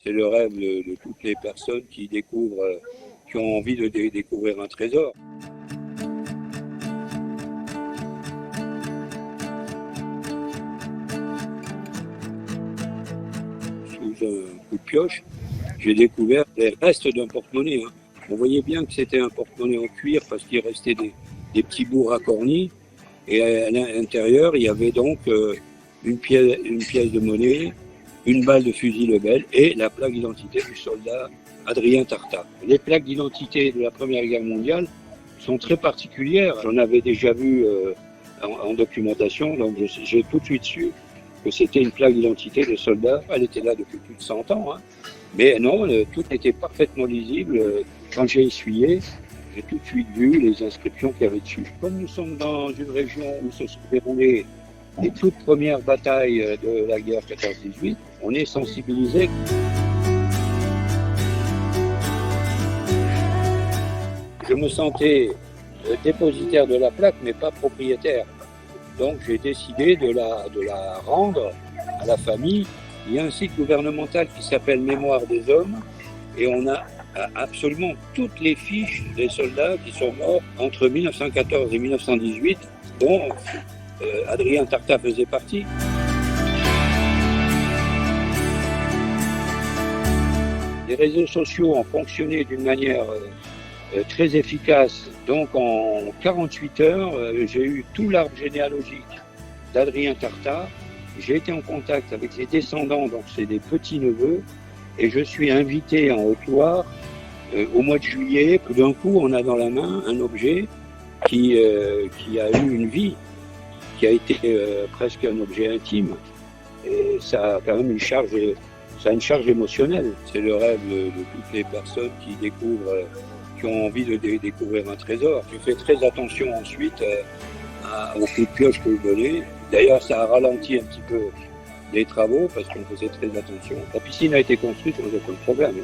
C'est le rêve de toutes les personnes qui découvrent, qui ont envie de découvrir un trésor. Sous un coup de pioche, j'ai découvert les restes d'un porte-monnaie. On voyait bien que c'était un porte-monnaie en cuir parce qu'il restait des petits bouts racornis. Et à l'intérieur, il y avait donc une pièce de monnaie, une balle de fusil Lebel et la plaque d'identité du soldat Adrien Tartat. Les plaques d'identité de la Première Guerre mondiale sont très particulières. J'en avais déjà vu en documentation, donc j'ai tout de suite su que c'était une plaque d'identité de soldat. Elle était là depuis plus de 100 ans. Mais non, tout était parfaitement lisible. Quand j'ai essuyé, j'ai tout de suite vu les inscriptions qu'il y avait dessus. Comme nous sommes dans une région où se sont déroulées les toutes premières batailles de la guerre 14-18, on est sensibilisé. Je me sentais dépositaire de la plaque, mais pas propriétaire. Donc j'ai décidé de la rendre à la famille. Il y a un site gouvernemental qui s'appelle Mémoire des hommes et on a absolument toutes les fiches des soldats qui sont morts entre 1914 et 1918, dont Adrien Tartat faisait partie. Les réseaux sociaux ont fonctionné d'une manière très efficace. Donc en 48 heures, j'ai eu tout l'arbre généalogique d'Adrien Tartat. J'ai été en contact avec les descendants, donc c'est des petits-neveux, et je suis invité en Haute-Loire au mois de juillet. Tout d'un coup, on a dans la main un objet qui a eu une vie, qui a été presque un objet intime. Et ça a quand même une charge émotionnelle. C'est le rêve de toutes les personnes qui découvrent, qui ont envie de découvrir un trésor. Je fais très attention ensuite au coup de pioche que je donnais. D'ailleurs, ça a ralenti un petit peu les travaux parce qu'on faisait très attention. La piscine a été construite, on n'a pas de problème.